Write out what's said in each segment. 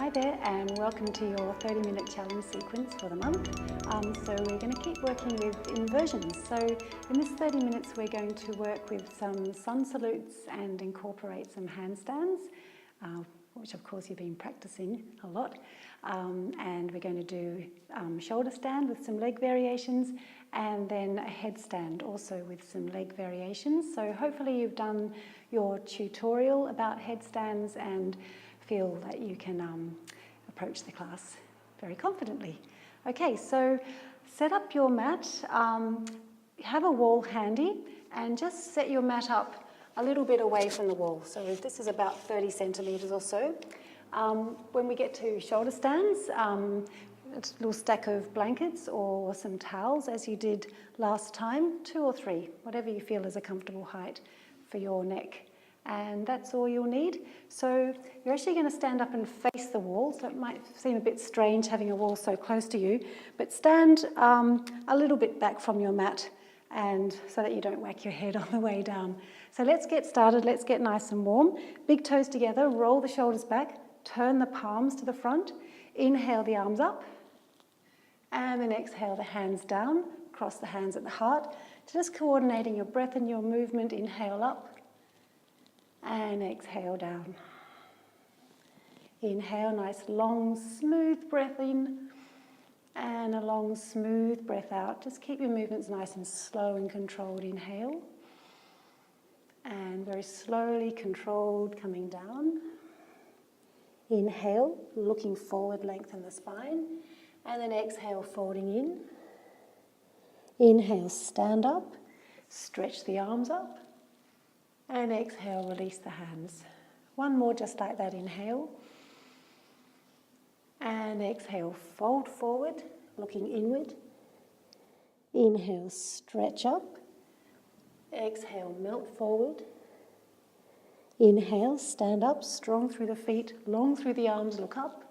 Hi there and welcome to your 30-minute challenge sequence for the month. So we're going to keep working with inversions. So in this 30 minutes we're going to work with some sun salutes and incorporate some handstands, which of course you've been practicing a lot. And we're going to do shoulder stand with some leg variations and then a headstand also with some leg variations. So hopefully you've done your tutorial about headstands and feel that you can approach the class very confidently. Okay, so set up your mat, have a wall handy and just set your mat up a little bit away from the wall. So this is about 30 centimetres or so. When we get to shoulder stands, a little stack of blankets or some towels as you did last time, 2 or 3, whatever you feel is a comfortable height for your neck. And that's all you'll need. So you're actually going to stand up and face the wall. So it might seem a bit strange having a wall so close to you, but stand a little bit back from your mat and so that you don't whack your head on the way down. So let's get started. Let's get nice and warm. Big toes together, roll the shoulders back, turn the palms to the front, inhale the arms up, and then exhale the hands down, cross the hands at the heart. Just coordinating your breath and your movement, inhale up, and exhale down. Inhale, nice long smooth breath in and a long smooth breath out. Just keep your movements nice and slow and controlled. Inhale and very slowly controlled coming down. Inhale, looking forward, lengthen the spine, and then exhale, folding in. Inhale, stand up, stretch the arms up. And exhale, release the hands. One more just like that, inhale. And exhale, fold forward, looking inward. Inhale, stretch up. Exhale, melt forward. Inhale, stand up, strong through the feet, long through the arms, look up.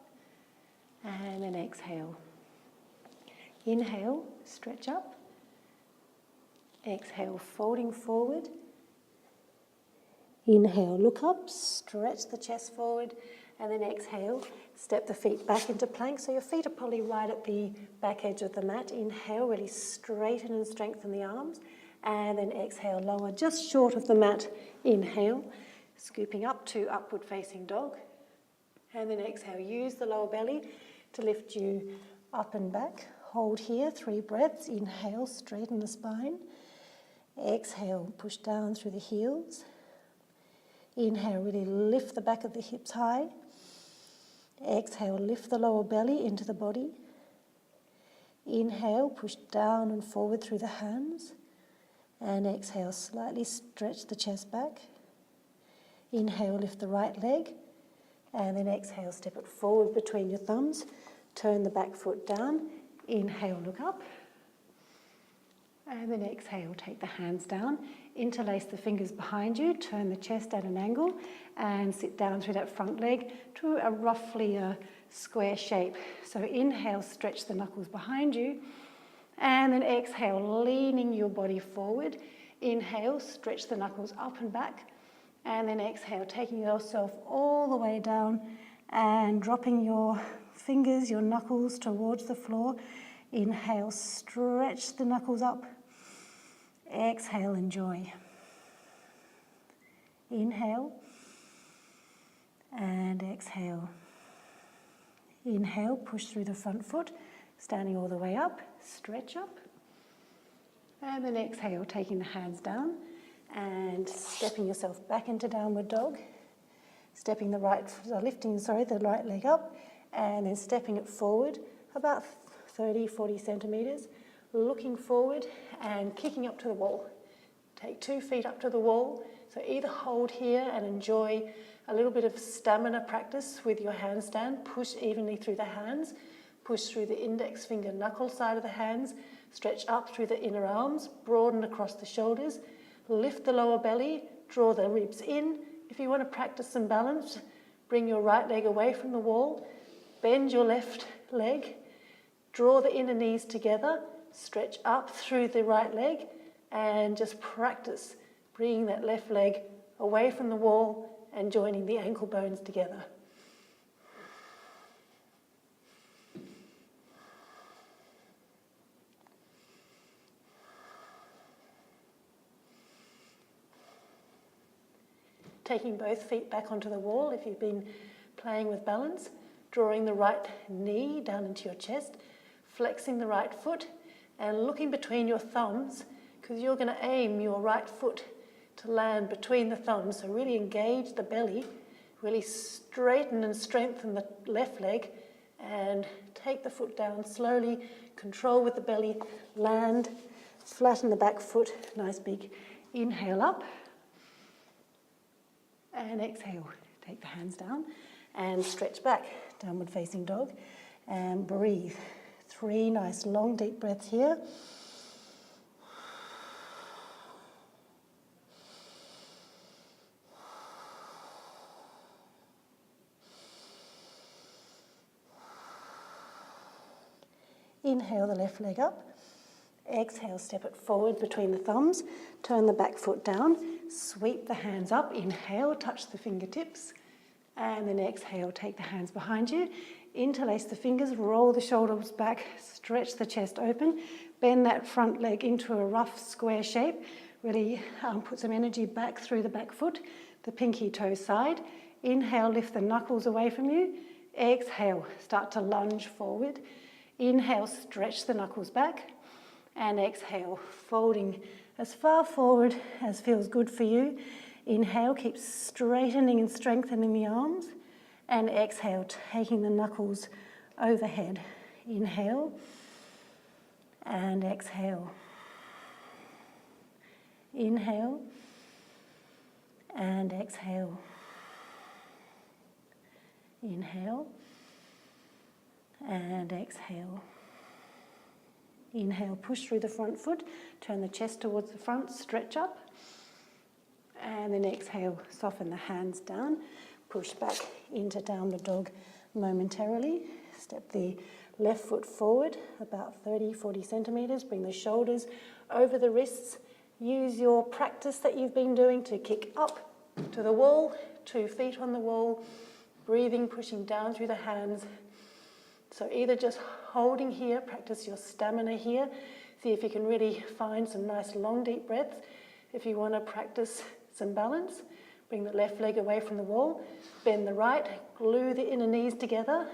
And then exhale. Inhale, stretch up. Exhale, folding forward. Inhale, look up, stretch the chest forward, and then exhale, step the feet back into plank. So your feet are probably right at the back edge of the mat. Inhale, really straighten and strengthen the arms, and then exhale, lower just short of the mat. Inhale, scooping up to upward facing dog, and then exhale, use the lower belly to lift you up and back. Hold here, 3 breaths. Inhale, straighten the spine. Exhale, push down through the heels. Inhale, really lift the back of the hips high. Exhale, lift the lower belly into the body. Inhale, push down and forward through the hands. And exhale, slightly stretch the chest back. Inhale, lift the right leg. And then exhale, step it forward between your thumbs. Turn the back foot down. Inhale, look up. And then exhale, take the hands down, interlace the fingers behind you, turn the chest at an angle and sit down through that front leg to a roughly square shape. So inhale, stretch the knuckles behind you, and then exhale, leaning your body forward. Inhale, stretch the knuckles up and back, and then exhale, taking yourself all the way down and dropping your fingers, your knuckles towards the floor. Inhale, stretch the knuckles up. Exhale, enjoy. Inhale and exhale. Inhale, push through the front foot, standing all the way up, stretch up. And then exhale, taking the hands down and stepping yourself back into downward dog. Lifting the right leg up and then stepping it forward about 30-40 centimetres. Looking forward and kicking up to the wall. Take 2 feet up to the wall. So either hold here and enjoy a little bit of stamina practice with your handstand. Push evenly through the hands. Push through the index finger knuckle side of the hands. Stretch up through the inner arms. Broaden across the shoulders. Lift the lower belly. Draw the ribs in. If you want to practice some balance, bring your right leg away from the wall. Bend your left leg. Draw the inner knees together. Stretch up through the right leg and just practice bringing that left leg away from the wall and joining the ankle bones together. taking both feet back onto the wall if you've been playing with balance, drawing the right knee down into your chest, flexing the right foot and looking between your thumbs, because you're going to aim your right foot to land between the thumbs. So really engage the belly, really straighten and strengthen the left leg, and take the foot down slowly, control with the belly, land, flatten the back foot, nice big inhale up, and exhale. Take the hands down and stretch back, downward facing dog, and breathe. 3 nice long deep breaths here. Inhale the left leg up. Exhale, step it forward between the thumbs. Turn the back foot down. Sweep the hands up. Inhale, touch the fingertips. And then exhale, take the hands behind you. Interlace the fingers, roll the shoulders back, stretch the chest open. Bend that front leg into a rough square shape. Really put some energy back through the back foot, the pinky toe side. Inhale, lift the knuckles away from you. Exhale, start to lunge forward. Inhale, stretch the knuckles back. And exhale, folding as far forward as feels good for you. Inhale, keep straightening and strengthening the arms. And exhale, taking the knuckles overhead. Inhale and exhale. Inhale and exhale. Inhale and exhale. Inhale, push through the front foot, turn the chest towards the front, stretch up. And then exhale, soften the hands down, push back into downward dog momentarily. Step the left foot forward about 30-40 centimeters, bring the shoulders over the wrists. Use your practice that you've been doing to kick up to the wall, 2 feet on the wall, breathing, pushing down through the hands. So either just holding here, practice your stamina here. See if you can really find some nice long deep breaths. If you want to practice some balance, bring the left leg away from the wall, bend the right, glue the inner knees together.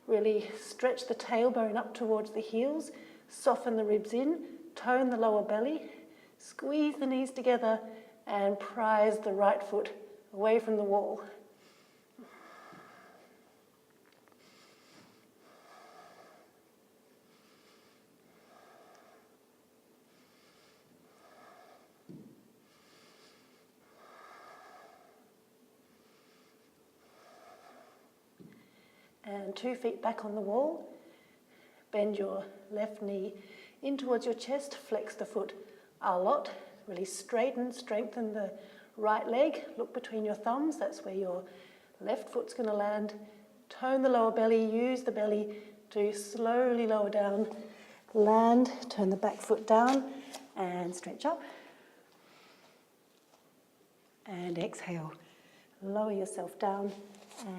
Really stretch the tailbone up towards the heels, soften the ribs in, tone the lower belly, squeeze the knees together and prise the right foot away from the wall. And 2 feet back on the wall. Bend your left knee in towards your chest, flex the foot a lot. Really strengthen the right leg. Look between your thumbs, that's where your left foot's going to land. Tone the lower belly, use the belly to slowly lower down. Land, turn the back foot down and stretch up. And exhale. Lower yourself down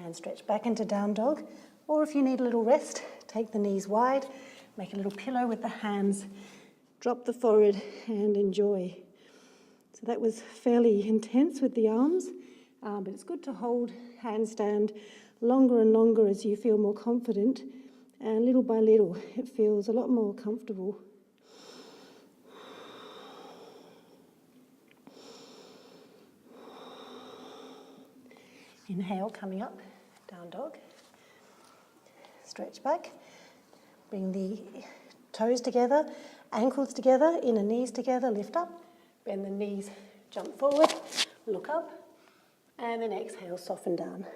and stretch back into down dog. Or if you need a little rest, take the knees wide, make a little pillow with the hands, drop the forehead and enjoy. So that was fairly intense with the arms, but it's good to hold handstand longer and longer as you feel more confident, and little by little it feels a lot more comfortable. Inhale, coming up, down dog. Stretch back, bring the toes together, ankles together, inner knees together, lift up, bend the knees, jump forward, look up, and then exhale, soften down.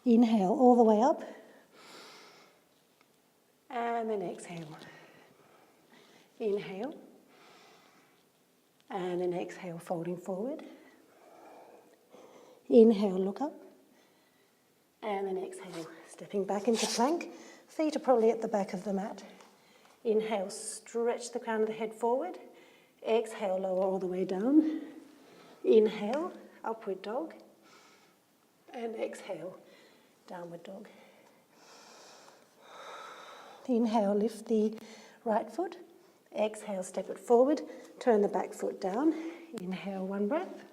Inhale all the way up, and then exhale. Inhale, and then exhale, folding forward. Inhale, look up, and then exhale, stepping back into plank. Feet are probably at the back of the mat. Inhale, stretch the crown of the head forward. Exhale, lower all the way down. Inhale, upward dog. And exhale, downward dog. Inhale, lift the right foot. Exhale, step it forward. Turn the back foot down. Inhale, one breath.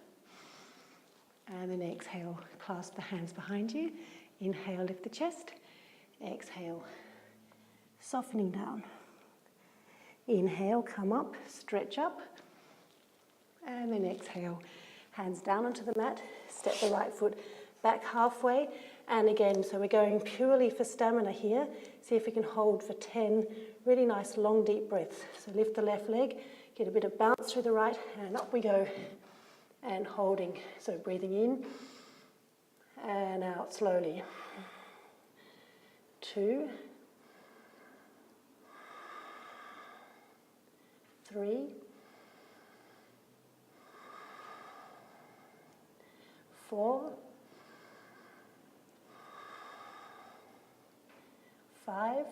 And then exhale, clasp the hands behind you. Inhale, lift the chest. Exhale, softening down. Inhale, come up, stretch up. And then exhale, hands down onto the mat. Step the right foot back halfway. And again, so we're going purely for stamina here. See if we can hold for 10 really nice long deep breaths. So lift the left leg, get a bit of bounce through the right, and up we go. And holding, so breathing in and out slowly. 2, 3, 4, 5,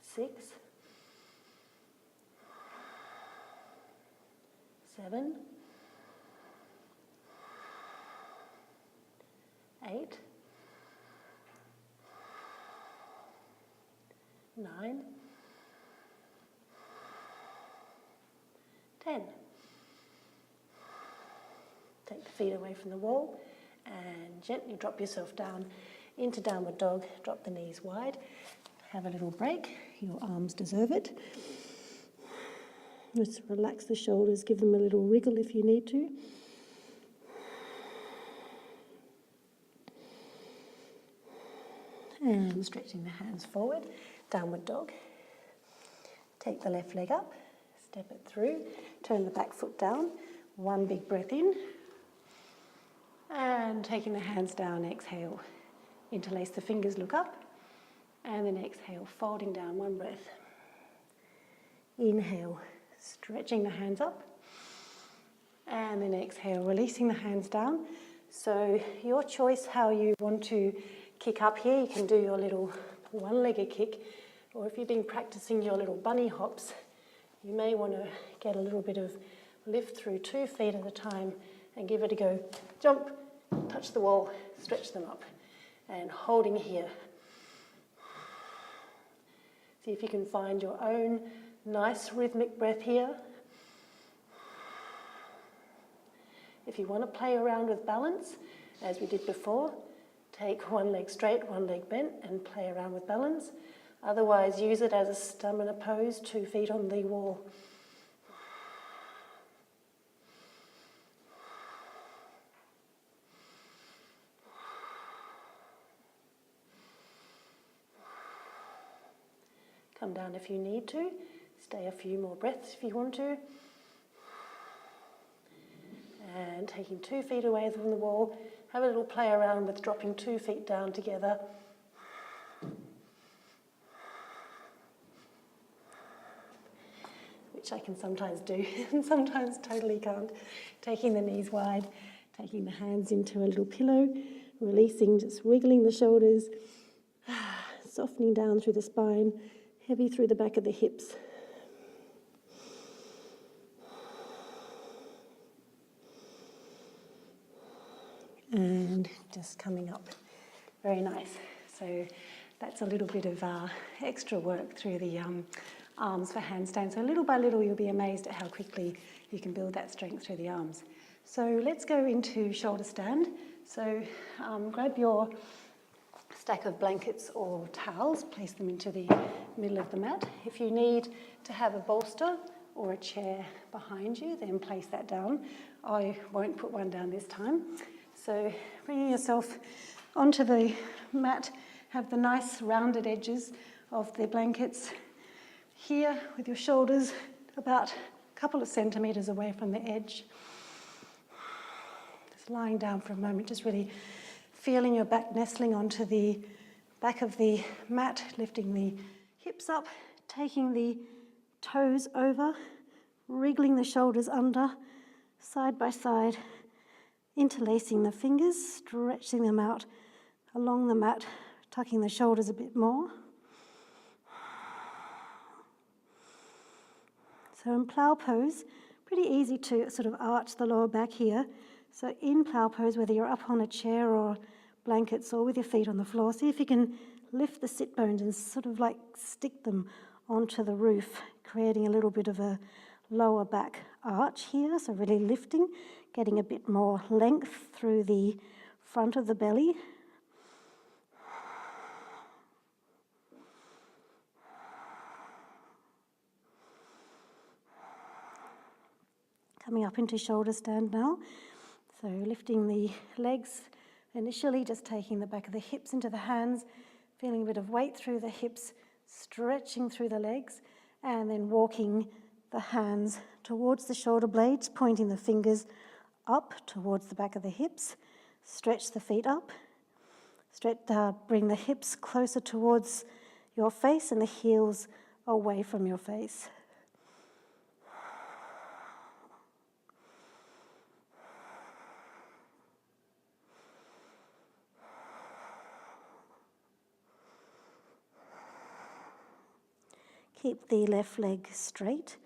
6, 7, 8, 9, 10. Take the feet away from the wall and gently drop yourself down into downward dog. Drop the knees wide. Have a little break. Your arms deserve it. Just relax the shoulders, give them a little wriggle if you need to. And stretching the hands forward, downward dog. Take the left leg up, step it through, turn the back foot down, one big breath in. And taking the hands down, exhale. Interlace the fingers, look up. And then exhale, folding down, one breath. Inhale, stretching the hands up. And then exhale, releasing the hands down. So your choice how you want to kick up here. You can do your little one-legged kick, or if you've been practicing your little bunny hops, you may want to get a little bit of lift through 2 feet at a time and give it a go. Jump, touch the wall, stretch them up, and holding here. See if you can find your own nice rhythmic breath here. If you want to play around with balance, as we did before, take one leg straight, one leg bent, and play around with balance. Otherwise, use it as a stamina pose, 2 feet on the wall. Come down if you need to. Stay a few more breaths if you want to. And taking 2 feet away from the wall, have a little play around with dropping 2 feet down together. Which I can sometimes do and sometimes totally can't. Taking the knees wide, taking the hands into a little pillow, releasing, just wiggling the shoulders, softening down through the spine, heavy through the back of the hips. And just coming up. Very nice. So that's a little bit of extra work through the arms for handstands. So little by little you'll be amazed at how quickly you can build that strength through the arms. So let's go into shoulder stand. So grab your stack of blankets or towels, place them into the middle of the mat. If you need to have a bolster or a chair behind you, then place that down. I won't put one down this time. So bringing yourself onto the mat, have the nice rounded edges of the blankets here with your shoulders about a couple of centimetres away from the edge. Just lying down for a moment, just really feeling your back nestling onto the back of the mat, lifting the hips up, taking the toes over, wriggling the shoulders under, side by side, interlacing the fingers, stretching them out along the mat, tucking the shoulders a bit more. So in plough pose, pretty easy to sort of arch the lower back here. So in plough pose, whether you're up on a chair or blankets or with your feet on the floor, see if you can lift the sit bones and sort of like stick them onto the roof, creating a little bit of a lower back arch here, so really lifting, getting a bit more length through the front of the belly. Coming up into shoulder stand now. So lifting the legs, initially just taking the back of the hips into the hands, feeling a bit of weight through the hips, stretching through the legs, and then walking the hands towards the shoulder blades, pointing the fingers up towards the back of the hips. Stretch the feet up. Bring the hips closer towards your face and the heels away from your face. Keep the left leg straight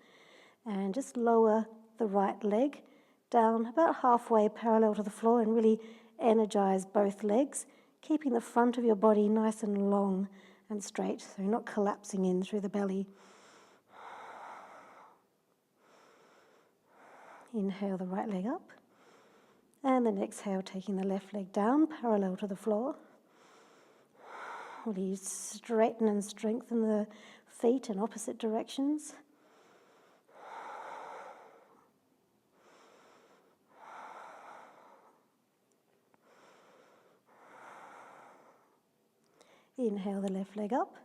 and just lower the right leg down about halfway parallel to the floor and really energize both legs, keeping the front of your body nice and long and straight, so you're not collapsing in through the belly. Inhale the right leg up, and then exhale, taking the left leg down parallel to the floor. Really straighten and strengthen the feet in opposite directions. Inhale the left leg up,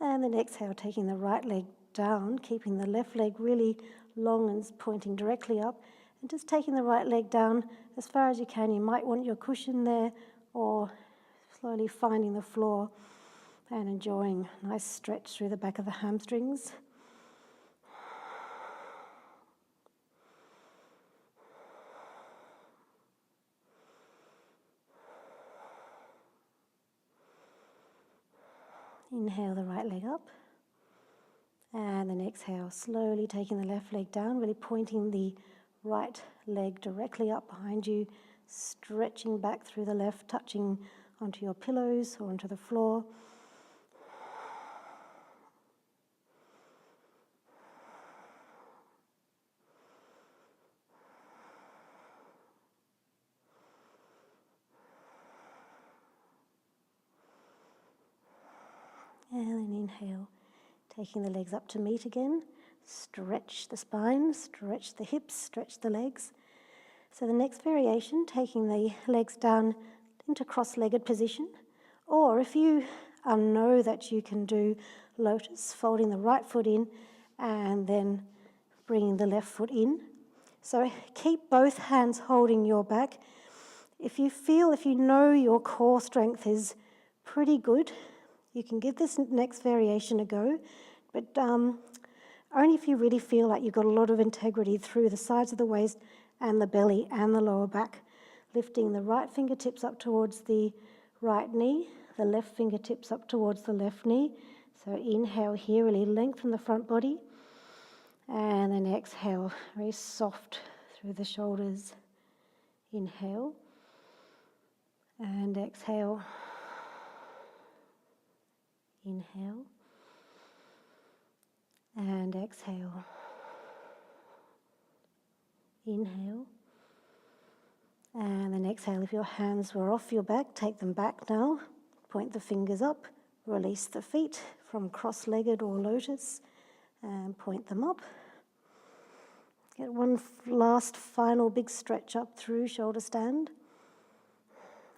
and then exhale, taking the right leg down, keeping the left leg really long and pointing directly up, and just taking the right leg down as far as you can. You might want your cushion there, or slowly finding the floor and enjoying a nice stretch through the back of the hamstrings. Inhale the right leg up, and then exhale, slowly taking the left leg down, really pointing the right leg directly up behind you, stretching back through the left, touching onto your pillows or onto the floor. And then inhale, taking the legs up to meet again. Stretch the spine, stretch the hips, stretch the legs. So the next variation, taking the legs down into cross-legged position. Or if you know that you can do lotus, folding the right foot in and then bringing the left foot in. So keep both hands holding your back. If you know your core strength is pretty good, you can give this next variation a go, but only if you really feel like you've got a lot of integrity through the sides of the waist and the belly and the lower back. Lifting the right fingertips up towards the right knee, the left fingertips up towards the left knee. So inhale here, really lengthen the front body. And then exhale, very soft through the shoulders. Inhale and exhale. Inhale and exhale. Inhale and then exhale. If your hands were off your back, take them back now. Point the fingers up, release the feet from cross-legged or lotus and point them up. Get one last final big stretch up through shoulder stand.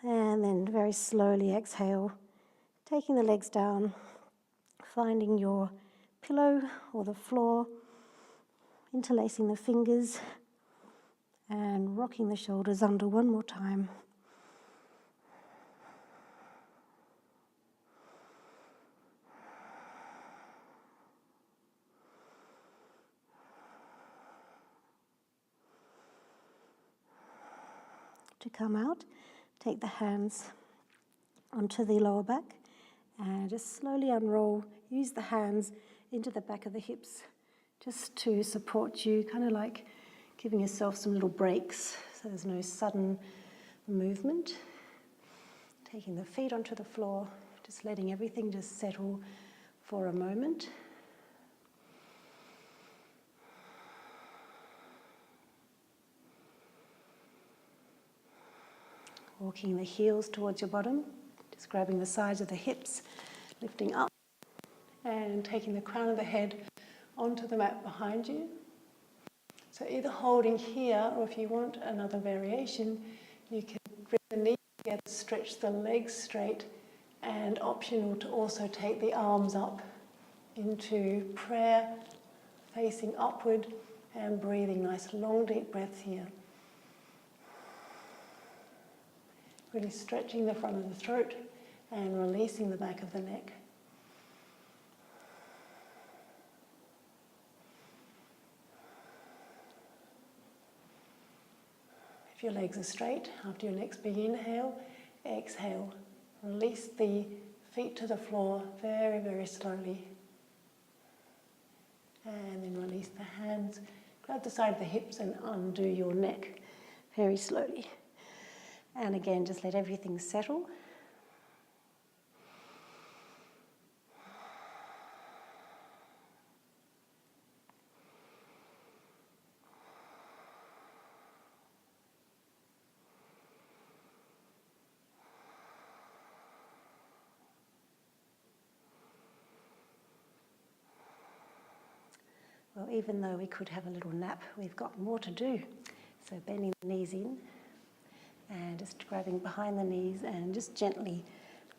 And then very slowly exhale, taking the legs down, finding your pillow or the floor, interlacing the fingers and rocking the shoulders under one more time. To come out, take the hands onto the lower back and just slowly unroll. Use the hands into the back of the hips just to support you, kind of like giving yourself some little breaks so there's no sudden movement. Taking the feet onto the floor, just letting everything just settle for a moment. walking the heels towards your bottom, just grabbing the sides of the hips, lifting up and taking the crown of the head onto the mat behind you. So either holding here, or if you want another variation, you can bring the knees together, stretch the legs straight, and optional to also take the arms up into prayer, facing upward and breathing nice long deep breaths here. Really stretching the front of the throat and releasing the back of the neck. If your legs are straight, after your next big inhale, exhale. Release the feet to the floor very, very slowly. And then release the hands. Grab the side of the hips and undo your neck very slowly. And again, just let everything settle. Well, even though we could have a little nap, we've got more to do. So bending the knees in and just grabbing behind the knees and just gently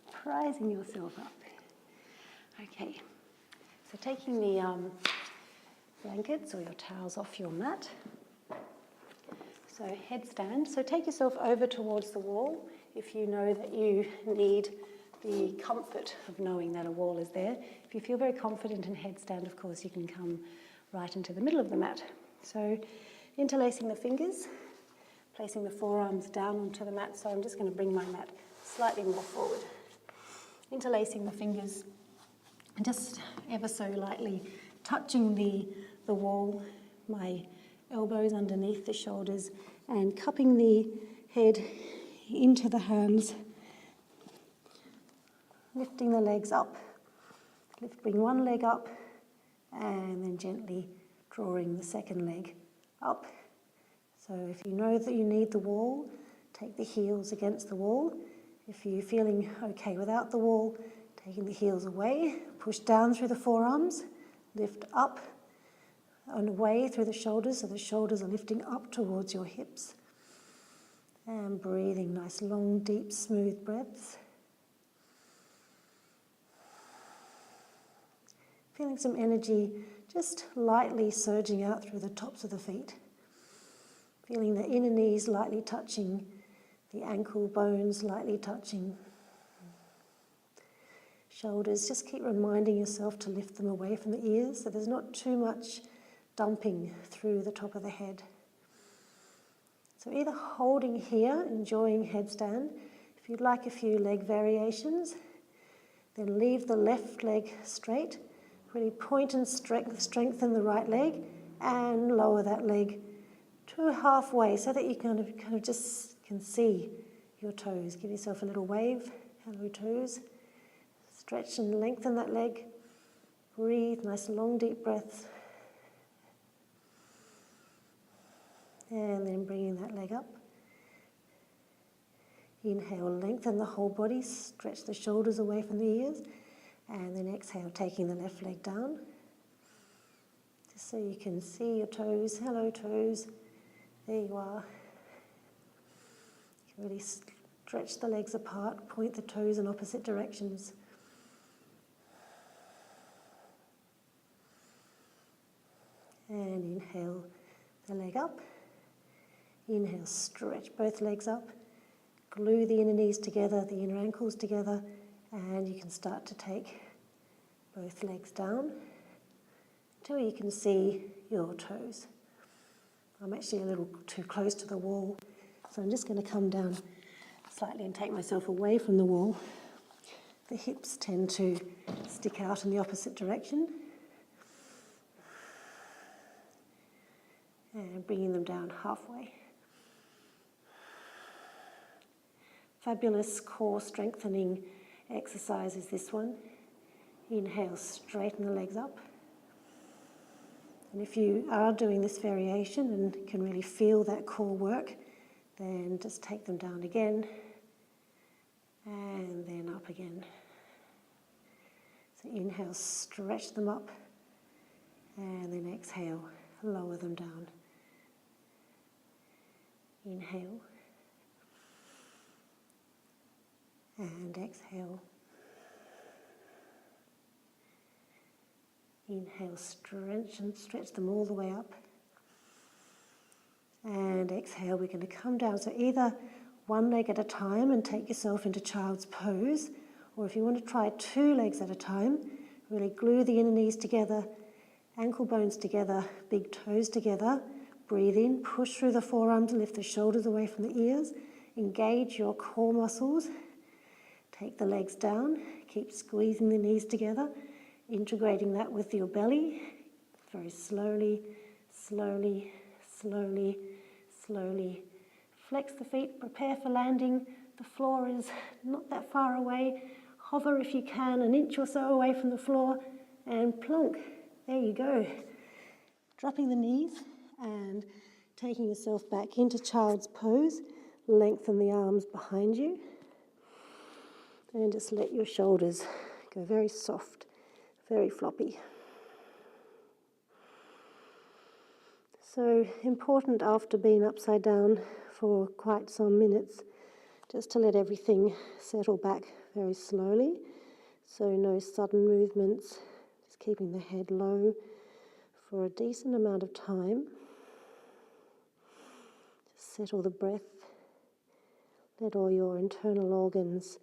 prising yourself up. Okay, so taking the blankets or your towels off your mat. So headstand, so take yourself over towards the wall if you know that you need the comfort of knowing that a wall is there. If you feel very confident in headstand, of course, you can come right into the middle of the mat. So interlacing the fingers, placing the forearms down onto the mat. So I'm just going to bring my mat slightly more forward. Interlacing the fingers and just ever so lightly touching the wall, my elbows underneath the shoulders, and cupping the head into the hands, lifting the legs up. Bring one leg up and then gently drawing the second leg up. So if you know that you need the wall, take the heels against the wall. If you're feeling okay without the wall, taking the heels away, push down through the forearms, lift up and away through the shoulders, so the shoulders are lifting up towards your hips. And breathing nice, long, deep, smooth breaths. Feeling some energy just lightly surging out through the tops of the feet. Feeling the inner knees lightly touching, the ankle bones lightly touching. Shoulders, just keep reminding yourself to lift them away from the ears so there's not too much dumping through the top of the head. So either holding here, enjoying headstand. If you'd like a few leg variations, then leave the left leg straight. Really point and strengthen the right leg and lower that leg to halfway so that you kind of just can see your toes. Give yourself a little wave. Hello toes. Stretch and lengthen that leg. Breathe, nice long deep breaths. And then bringing that leg up. Inhale, lengthen the whole body, stretch the shoulders away from the ears. And then exhale, taking the left leg down. Just so you can see your toes. Hello toes. There you are. You can really stretch the legs apart, point the toes in opposite directions. And inhale the leg up. Inhale, stretch both legs up. Glue the inner knees together, the inner ankles together, and you can start to take both legs down until you can see your toes. I'm actually a little too close to the wall, so I'm just going to come down slightly and take myself away from the wall. The hips tend to stick out in the opposite direction. And bringing them down halfway. Fabulous core strengthening exercise is this one. Inhale, straighten the legs up. And if you are doing this variation and can really feel that core work, then just take them down again and then up again. So inhale, stretch them up, and then exhale, lower them down. Inhale, and exhale. Inhale, stretch them all the way up. And exhale, we're going to come down. So either one leg at a time and take yourself into child's pose, or if you want to try 2 legs at a time, really glue the inner knees together, ankle bones together, big toes together. Breathe in, push through the forearms, lift the shoulders away from the ears, engage your core muscles. Take the legs down, keep squeezing the knees together, integrating that with your belly. Very slowly, slowly, slowly, slowly. Flex the feet, prepare for landing. The floor is not that far away. Hover if you can, an inch or so away from the floor, and plonk. There you go. Dropping the knees and taking yourself back into child's pose. Lengthen the arms behind you. And just let your shoulders go very soft, very floppy. So important after being upside down for quite some minutes, just to let everything settle back very slowly. So no sudden movements, just keeping the head low for a decent amount of time. Just settle the breath. Let all your internal organs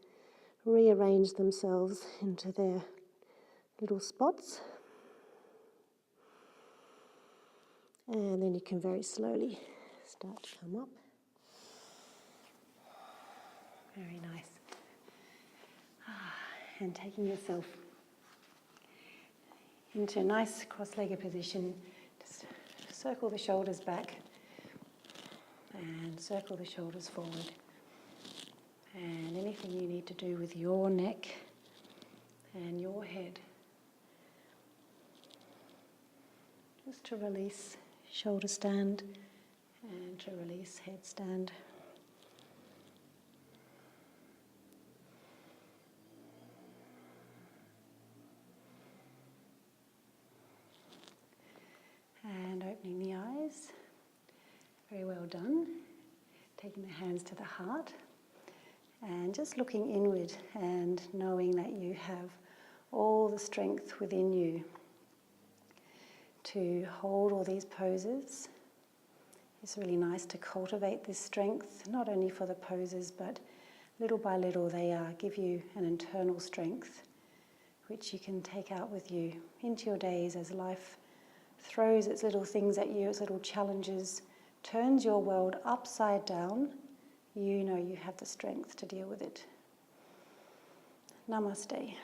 rearrange themselves into their little spots. And then you can very slowly start to come up. Very nice. And taking yourself into a nice cross-legged position, just circle the shoulders back and circle the shoulders forward. And anything you need to do with your neck and your head, just to release shoulder stand and to release headstand. And opening the eyes. Very well done. Taking the hands to the heart. And just looking inward and knowing that you have all the strength within you to hold all these poses. It's really nice to cultivate this strength, not only for the poses, but little by little they give you an internal strength which you can take out with you into your days as life throws its little things at you, its little challenges, turns your world upside down. You know you have the strength to deal with it. Namaste.